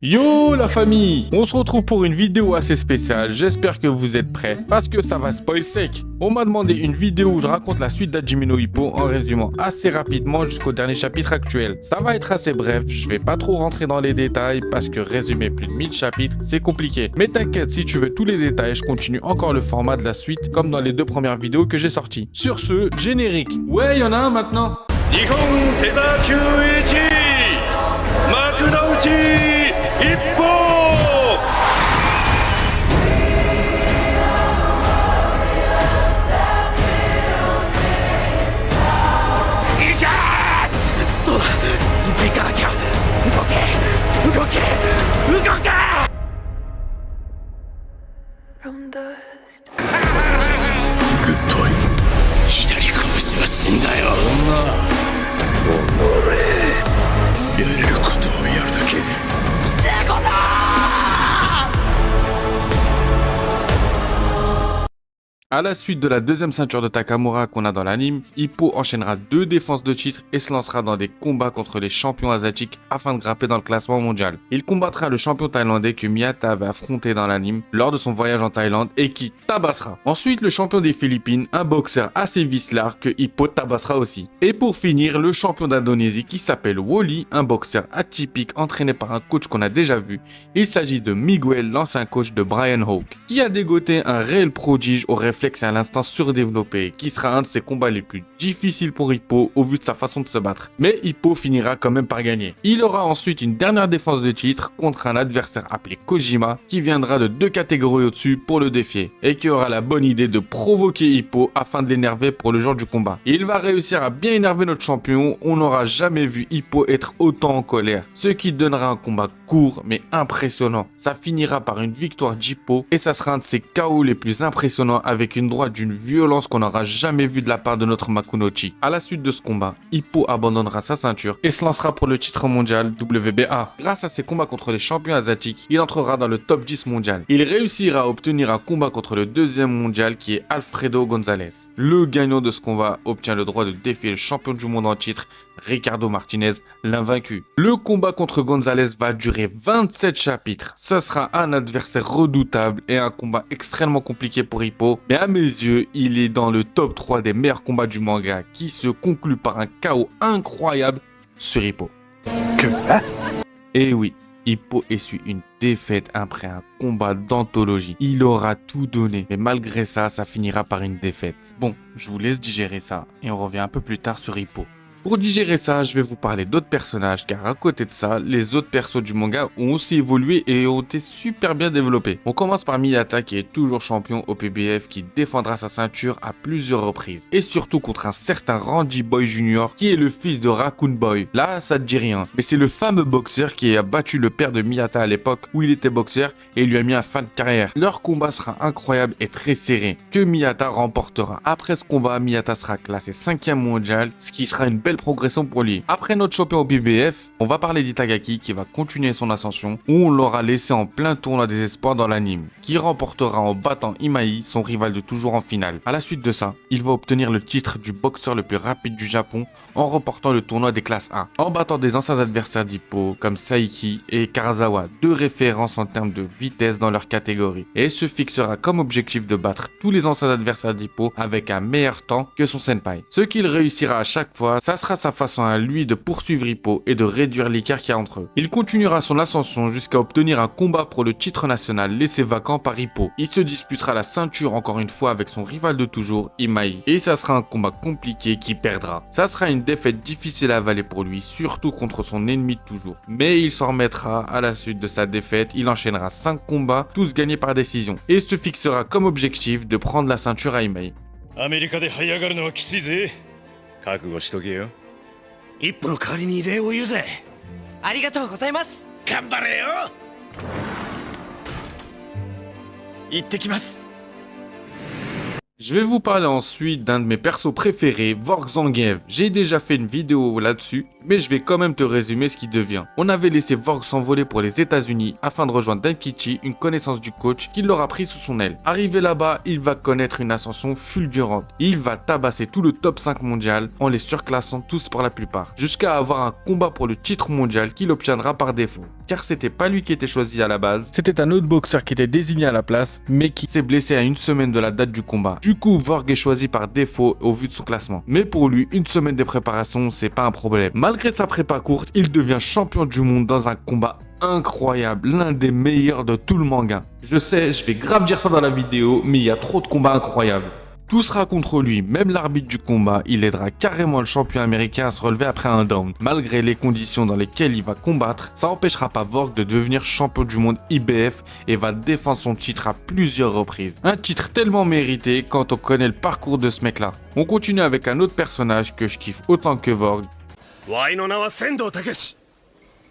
Yo la famille, on se retrouve pour une vidéo assez spéciale, j'espère que vous êtes prêts, parce que ça va spoil sec. On m'a demandé une vidéo où je raconte la suite d'Hajime no Ippo en résumant assez rapidement jusqu'au dernier chapitre actuel. Ça va être assez bref, je vais pas trop rentrer dans les détails, parce que résumer plus de 1000 chapitres, c'est compliqué. Mais t'inquiète, si tu veux tous les détails, je continue encore le format de la suite, comme dans les deux premières vidéos que j'ai sorties. Sur ce, générique. Ouais, y en a un maintenant. Nihon Featherweight Makunouchi Ippo. From the グッドイ左拳は死んだよやれることをやるだけ À la suite de la deuxième ceinture de Takamura qu'on a dans l'anime, Ippo enchaînera 2 défenses de titre et se lancera dans des combats contre les champions asiatiques afin de grimper dans le classement mondial. Il combattra le champion thaïlandais que Miyata avait affronté dans l'anime lors de son voyage en Thaïlande et qui tabassera. Ensuite, le champion des Philippines, un boxeur assez vicelard que Ippo tabassera aussi. Et pour finir, le champion d'Indonésie qui s'appelle Wally, un boxeur atypique entraîné par un coach qu'on a déjà vu. Il s'agit de Miguel, l'ancien coach de Brian Hawk, qui a dégoté un réel prodige au réflexe et à l'instinct surdéveloppé, qui sera un de ses combats les plus difficiles pour Ippo au vu de sa façon de se battre. Mais Ippo finira quand même par gagner. Il aura ensuite une dernière défense de titre contre un adversaire appelé Kojima, qui viendra de 2 catégories au-dessus pour le défier, et qui aura la bonne idée de provoquer Ippo afin de l'énerver pour le jour du combat. Il va réussir à bien énerver notre champion, on n'aura jamais vu Ippo être autant en colère, ce qui donnera un combat court mais impressionnant. Ça finira par une victoire d'Ippo, et ça sera un de ses KO les plus impressionnants avec une droite d'une violence qu'on n'aura jamais vue de la part de notre Makunouchi. À la suite de ce combat, Ippo abandonnera sa ceinture et se lancera pour le titre mondial WBA. Grâce à ses combats contre les champions asiatiques, il entrera dans le top 10 mondial. Il réussira à obtenir un combat contre le deuxième mondial qui est Alfredo Gonzalez. Le gagnant de ce combat obtient le droit de défier le champion du monde en titre, Ricardo Martinez, l'invaincu. Le combat contre Gonzalez va durer 27 chapitres. Ce sera un adversaire redoutable et un combat extrêmement compliqué pour Ippo, mais à mes yeux, il est dans le top 3 des meilleurs combats du manga qui se conclut par un KO incroyable sur Ippo. Et oui, Ippo essuie une défaite après un combat d'anthologie. Il aura tout donné, mais malgré ça, ça finira par une défaite. Bon, je vous laisse digérer ça et on revient un peu plus tard sur Ippo. Pour digérer ça, je vais vous parler d'autres personnages, car à côté de ça, les autres persos du manga ont aussi évolué et ont été super bien développés. On commence par Miyata qui est toujours champion au PBF, qui défendra sa ceinture à plusieurs reprises. Et surtout contre un certain Randy Boy Jr. qui est le fils de Raccoon Boy. Là, ça te dit rien, mais c'est le fameux boxeur qui a battu le père de Miyata à l'époque où il était boxeur et lui a mis un fin de carrière. Leur combat sera incroyable et très serré, que Miyata remportera. Après ce combat, Miyata sera classé 5e mondial, ce qui sera une belle progression pour lui. Après notre champion au BBF, on va parler d'Itagaki qui va continuer son ascension, où on l'aura laissé en plein tournoi des espoirs dans l'anime, qui remportera en battant Imai, son rival de toujours en finale. À la suite de ça, il va obtenir le titre du boxeur le plus rapide du Japon en remportant le tournoi des classes A, en battant des anciens adversaires d'Ippo comme Saiki et Karazawa, 2 références en termes de vitesse dans leur catégorie, et se fixera comme objectif de battre tous les anciens adversaires d'Ippo avec un meilleur temps que son senpai. Ce qu'il réussira à chaque fois, ça sera sa façon à lui de poursuivre Ippo et de réduire l'écart qu'il y a entre eux. Il continuera son ascension jusqu'à obtenir un combat pour le titre national laissé vacant par Ippo. Il se disputera la ceinture encore une fois avec son rival de toujours, Imai, et ça sera un combat compliqué qui perdra. Ça sera une défaite difficile à avaler pour lui, surtout contre son ennemi de toujours. Mais il s'en remettra à la suite de sa défaite, il enchaînera 5 combats, tous gagnés par décision, et se fixera comme objectif de prendre la ceinture à Imai. アメリカで這い上がるのはきついぜ覚悟しとけよ一歩の代わりに礼を言うぜありがとうございます。頑張れよ行ってきます。Je vais vous parler ensuite d'un de mes persos préférés, Vork Zangief. J'ai déjà fait une vidéo là-dessus, mais je vais quand même te résumer ce qu'il devient. On avait laissé Vork s'envoler pour les États-Unis afin de rejoindre Denkichi, une connaissance du coach qui l'aura pris sous son aile. Arrivé là-bas, il va connaître une ascension fulgurante. Il va tabasser tout le top 5 mondial en les surclassant tous pour la plupart, jusqu'à avoir un combat pour le titre mondial qu'il obtiendra par défaut. Car c'était pas lui qui était choisi à la base, c'était un autre boxeur qui était désigné à la place, mais qui s'est blessé à une semaine de la date du combat. Du coup, Vork est choisi par défaut au vu de son classement. Mais pour lui, une semaine de préparation, c'est pas un problème. Malgré sa prépa courte, il devient champion du monde dans un combat incroyable, l'un des meilleurs de tout le manga. Je sais, je vais grave dire ça dans la vidéo, mais il y a trop de combats incroyables. Tout sera contre lui, même l'arbitre du combat, il aidera carrément le champion américain à se relever après un down. Malgré les conditions dans lesquelles il va combattre, ça n'empêchera pas Vork de devenir champion du monde IBF et va défendre son titre à plusieurs reprises. Un titre tellement mérité quand on connaît le parcours de ce mec là. On continue avec un autre personnage que je kiffe autant que Vork. ワイの名は仙道武志。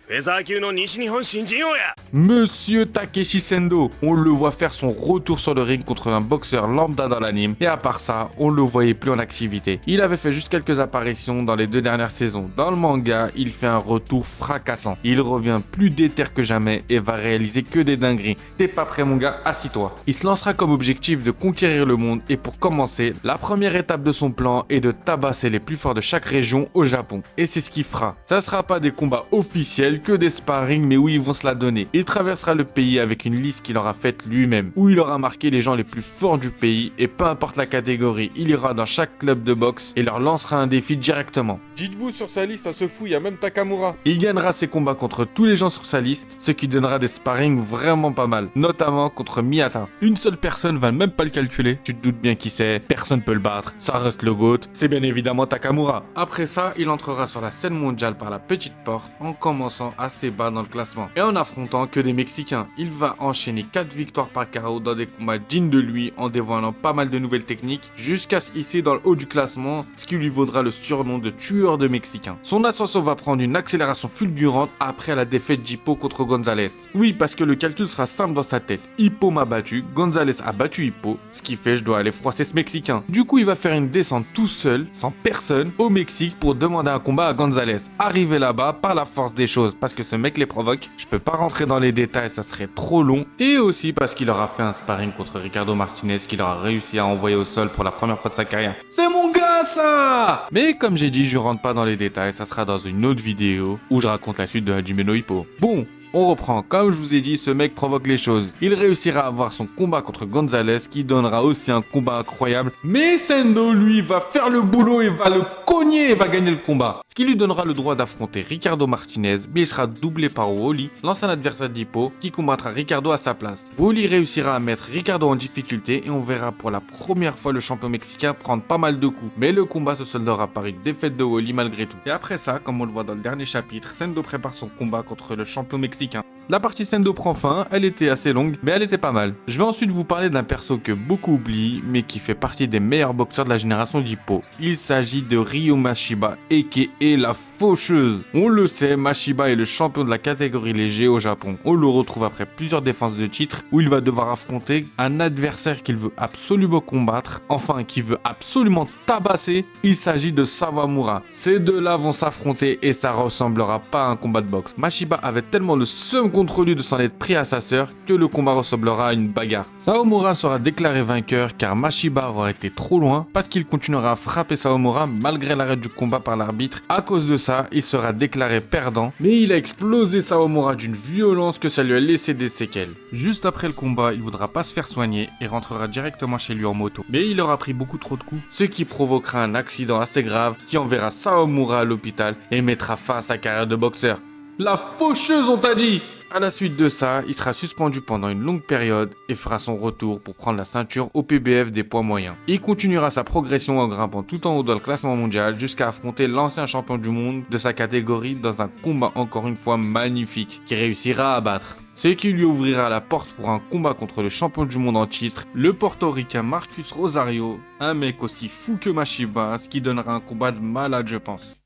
フェザー級の西日本新人王や。 Monsieur Takeshi Sendo, on le voit faire son retour sur le ring contre un boxeur lambda dans l'anime, et à part ça, on le voyait plus en activité. Il avait fait juste quelques apparitions dans les 2 dernières saisons. Dans le manga, il fait un retour fracassant. Il revient plus déter que jamais et va réaliser que des dingueries. T'es pas prêt mon gars, assis-toi. Il se lancera comme objectif de conquérir le monde et pour commencer, la première étape de son plan est de tabasser les plus forts de chaque région au Japon. Et c'est ce qu'il fera. Ça sera pas des combats officiels, que des sparring, mais où ils vont se la donner. Il traversera le pays avec une liste qu'il aura faite lui-même, où il aura marqué les gens les plus forts du pays et peu importe la catégorie, il ira dans chaque club de boxe et leur lancera un défi directement. Dites-vous sur sa liste à ce fou, il y a même Takamura. Il gagnera ses combats contre tous les gens sur sa liste, ce qui donnera des sparring vraiment pas mal, notamment contre Miyata. Une seule personne va même pas le calculer, tu te doutes bien qui c'est, personne peut le battre, ça reste le GOAT, c'est bien évidemment Takamura. Après ça, il entrera sur la scène mondiale par la petite porte en commençant assez bas dans le classement et en affrontant que des Mexicains. Il va enchaîner 4 victoires par KO dans des combats dignes de lui en dévoilant pas mal de nouvelles techniques jusqu'à se hisser dans le haut du classement, ce qui lui vaudra le surnom de tueur de Mexicains. Son ascension va prendre une accélération fulgurante après la défaite d'Hippo contre Gonzalez. Oui, parce que le calcul sera simple dans sa tête. Hippo m'a battu, Gonzalez a battu Hippo, ce qui fait je dois aller froisser ce Mexicain. Du coup, il va faire une descente tout seul, sans personne, au Mexique pour demander un combat à Gonzalez. Arrivé là-bas par la force des choses, parce que ce mec les provoque. Je peux pas rentrer dans les détails, ça serait trop long. Et aussi parce qu'il aura fait un sparring contre Ricardo Martinez qu'il aura réussi à envoyer au sol pour la première fois de sa carrière. C'est mon gars ça! Mais comme j'ai dit, je rentre pas dans les détails, ça sera dans une autre vidéo où je raconte la suite de Hajime no Ippo. Bon, on reprend, comme je vous ai dit, ce mec provoque les choses. Il réussira à avoir son combat contre Gonzalez qui donnera aussi un combat incroyable. Mais Sendo, lui, va faire le boulot et va le cogner et va gagner le combat. Ce qui lui donnera le droit d'affronter Ricardo Martinez, mais il sera doublé par Wally, l'ancien adversaire d'Hippo, qui combattra Ricardo à sa place. Wally réussira à mettre Ricardo en difficulté et on verra pour la première fois le champion mexicain prendre pas mal de coups. Mais le combat se soldera par une défaite de Wally malgré tout. Et après ça, comme on le voit dans le dernier chapitre, Sendo prépare son combat contre le champion mexicain. La partie Sendo prend fin, elle était assez longue, mais elle était pas mal. Je vais ensuite vous parler d'un perso que beaucoup oublient, mais qui fait partie des meilleurs boxeurs de la génération d'Hippo. Il s'agit de Ryo Mashiba, aka la faucheuse. On le sait, Mashiba est le champion de la catégorie léger au Japon. On le retrouve après plusieurs défenses de titre, où il va devoir affronter un adversaire qu'il veut absolument combattre, enfin qui veut absolument tabasser. Il s'agit de Sawamura. Ces deux-là vont s'affronter et ça ressemblera pas à un combat de boxe. Mashiba avait tellement le seum contre lui de s'en être pris à sa sœur que le combat ressemblera à une bagarre. Sawamura sera déclaré vainqueur car Mashiba aura été trop loin parce qu'il continuera à frapper Sawamura malgré l'arrêt du combat par l'arbitre. À cause de ça, il sera déclaré perdant, mais il a explosé Sawamura d'une violence que ça lui a laissé des séquelles. Juste après le combat, il voudra pas se faire soigner et rentrera directement chez lui en moto. Mais il aura pris beaucoup trop de coups, ce qui provoquera un accident assez grave qui enverra Sawamura à l'hôpital et mettra fin à sa carrière de boxeur. La faucheuse, on t'a dit! À la suite de ça, il sera suspendu pendant une longue période et fera son retour pour prendre la ceinture au PBF des poids moyens. Il continuera sa progression en grimpant tout en haut dans le classement mondial jusqu'à affronter l'ancien champion du monde de sa catégorie dans un combat encore une fois magnifique qu'il réussira à battre. Ce qui lui ouvrira la porte pour un combat contre le champion du monde en titre, le portoricain Marcus Rosario, un mec aussi fou que Mashiba, ce qui donnera un combat de malade je pense.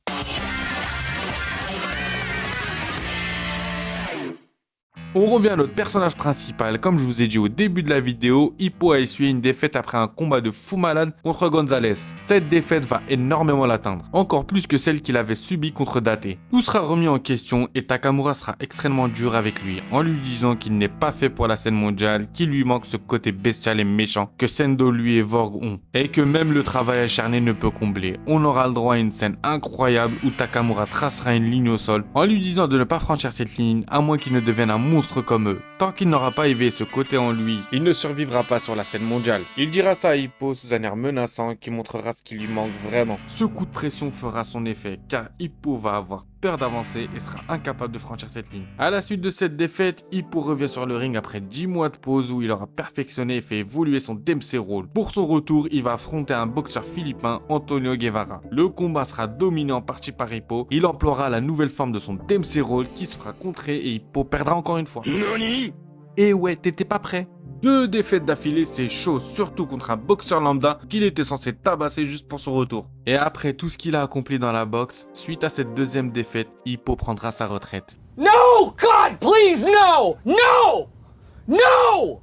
On revient à notre personnage principal. Comme je vous ai dit au début de la vidéo, Hippo a essuyé une défaite après un combat de fou malade contre Gonzalez. Cette défaite va énormément l'atteindre, encore plus que celle qu'il avait subie contre Date. Tout sera remis en question et Takamura sera extrêmement dur avec lui, en lui disant qu'il n'est pas fait pour la scène mondiale, qu'il lui manque ce côté bestial et méchant que Sendo lui et Vorg ont, et que même le travail acharné ne peut combler. On aura le droit à une scène incroyable où Takamura tracera une ligne au sol, en lui disant de ne pas franchir cette ligne, à moins qu'il ne devienne un monstre comme eux. Tant qu'il n'aura pas éveillé ce côté en lui, il ne survivra pas sur la scène mondiale. Il dira ça à Hippo sous un air menaçant qui montrera ce qui lui manque vraiment. Ce coup de pression fera son effet, car Hippo va avoir peur d'avancer et sera incapable de franchir cette ligne. À la suite de cette défaite, Hippo revient sur le ring après 10 mois de pause où il aura perfectionné et fait évoluer son Dempsey Roll. Pour son retour, il va affronter un boxeur philippin, Antonio Guevara. Le combat sera dominé en partie par Hippo. Il emploiera la nouvelle forme de son Dempsey Roll qui se fera contrer et Hippo perdra encore une fois. Et ouais, t'étais pas prêt. 2 défaites d'affilée, c'est chaud, surtout contre un boxeur lambda qu'il était censé tabasser juste pour son retour. Et après tout ce qu'il a accompli dans la boxe, suite à cette deuxième défaite, Hippo prendra sa retraite. No! God, please, no! No! No!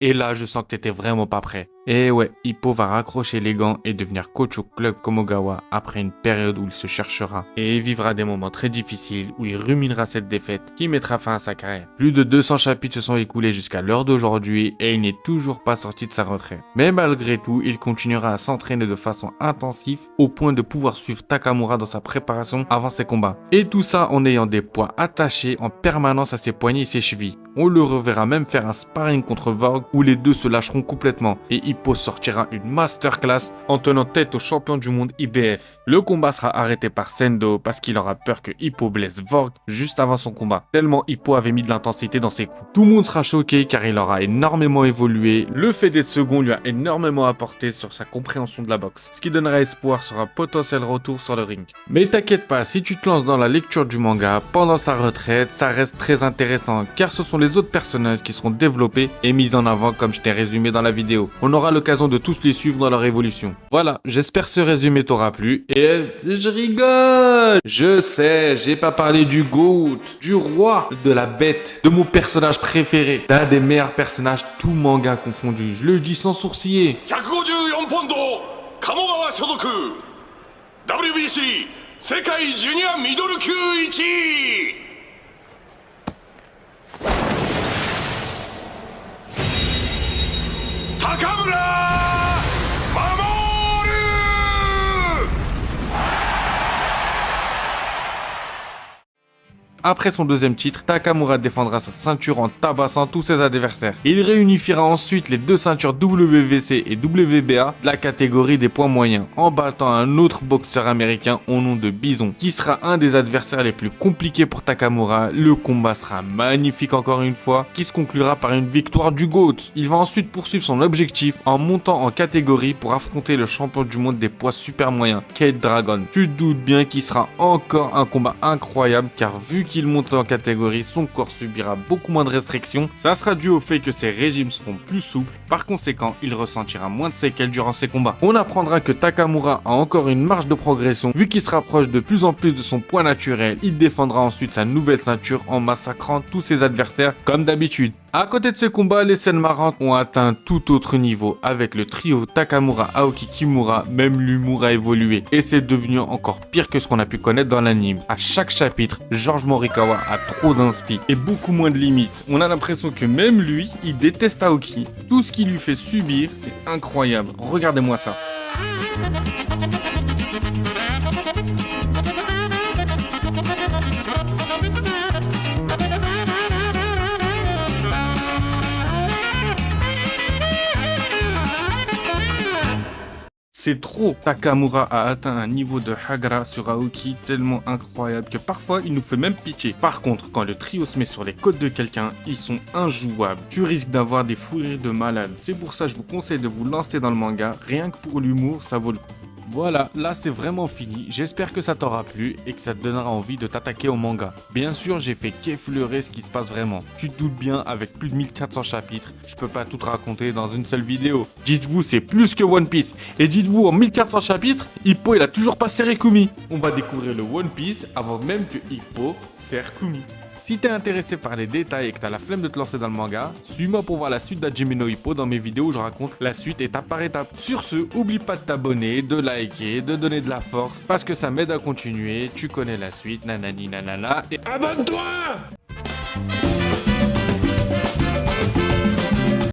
Et là, je sens que t'étais vraiment pas prêt. Et ouais, Hippo va raccrocher les gants et devenir coach au club Komogawa après une période où il se cherchera et vivra des moments très difficiles où il ruminera cette défaite qui mettra fin à sa carrière. Plus de 200 chapitres se sont écoulés jusqu'à l'heure d'aujourd'hui et il n'est toujours pas sorti de sa retraite. Mais malgré tout, il continuera à s'entraîner de façon intensive au point de pouvoir suivre Takamura dans sa préparation avant ses combats. Et tout ça en ayant des poids attachés en permanence à ses poignets et ses chevilles. On le reverra même faire un sparring contre Vorg où les deux se lâcheront complètement et Hippo sortira une masterclass en tenant tête au champion du monde IBF. Le combat sera arrêté par Sendo parce qu'il aura peur que Hippo blesse Vorg juste avant son combat, tellement Hippo avait mis de l'intensité dans ses coups. Tout le monde sera choqué car il aura énormément évolué, le fait d'être second lui a énormément apporté sur sa compréhension de la boxe, ce qui donnera espoir sur un potentiel retour sur le ring. Mais t'inquiète pas, si tu te lances dans la lecture du manga pendant sa retraite, ça reste très intéressant car ce sont les autres personnages qui seront développés et mis en avant comme je t'ai résumé dans la vidéo. On aura l'occasion de tous les suivre dans leur évolution. Voilà, j'espère ce résumé t'aura plu et je rigole. Je sais, j'ai pas parlé du GOAT, du roi, de la bête, de mon personnage préféré, d'un des meilleurs personnages tout manga confondu. Je le dis sans sourciller. 154ポンド鴨川所属 WBC 世界ジュニアミドル級1位高村守！ Après son deuxième titre, Takamura défendra sa ceinture en tabassant tous ses adversaires. Il réunifiera ensuite les 2 ceintures WBC et WBA de la catégorie des poids moyens, en battant un autre boxeur américain au nom de Bison, qui sera un des adversaires les plus compliqués pour Takamura. Le combat sera magnifique encore une fois, qui se conclura par une victoire du GOAT. Il va ensuite poursuivre son objectif en montant en catégorie pour affronter le champion du monde des poids super moyens, Kate Dragon. Tu te doutes bien qu'il sera encore un combat incroyable, car vu qu'il monte en catégorie, son corps subira beaucoup moins de restrictions. Ça sera dû au fait que ses régimes seront plus souples, par conséquent, il ressentira moins de séquelles durant ses combats. On apprendra que Takamura a encore une marge de progression, vu qu'il se rapproche de plus en plus de son poids naturel. Il défendra ensuite sa nouvelle ceinture en massacrant tous ses adversaires comme d'habitude. À côté de ces combats, les scènes marrantes ont atteint un tout autre niveau. Avec le trio Takamura, Aoki, Kimura, même l'humour a évolué. Et c'est devenu encore pire que ce qu'on a pu connaître dans l'anime. À chaque chapitre, George Morikawa a trop d'inspi et beaucoup moins de limites. On a l'impression que même lui, il déteste Aoki. Tout ce qu'il lui fait subir, c'est incroyable. Regardez-moi ça. C'est trop. Takamura a atteint un niveau de Hagara sur Aoki tellement incroyable que parfois il nous fait même pitié. Par contre, quand le trio se met sur les côtes de quelqu'un, ils sont injouables. Tu risques d'avoir des fous rires de malade. C'est pour ça que je vous conseille de vous lancer dans le manga. Rien que pour l'humour, ça vaut le coup. Voilà, là c'est vraiment fini, j'espère que ça t'aura plu et que ça te donnera envie de t'attaquer au manga. Bien sûr, j'ai fait qu'effleurer ce qui se passe vraiment. Tu te doutes bien, avec plus de 1400 chapitres, je peux pas tout te raconter dans une seule vidéo. Dites-vous, c'est plus que One Piece. Et dites-vous, en 1400 chapitres, Hippo il a toujours pas serré Kumi. On va découvrir le One Piece avant même que Hippo serre Kumi. Si t'es intéressé par les détails et que t'as la flemme de te lancer dans le manga, suis-moi pour voir la suite d'Hajime no Ippo dans mes vidéos où je raconte la suite étape par étape. Sur ce, oublie pas de t'abonner, de liker, de donner de la force, parce que ça m'aide à continuer, tu connais la suite, nanani nanana, et abonne-toi!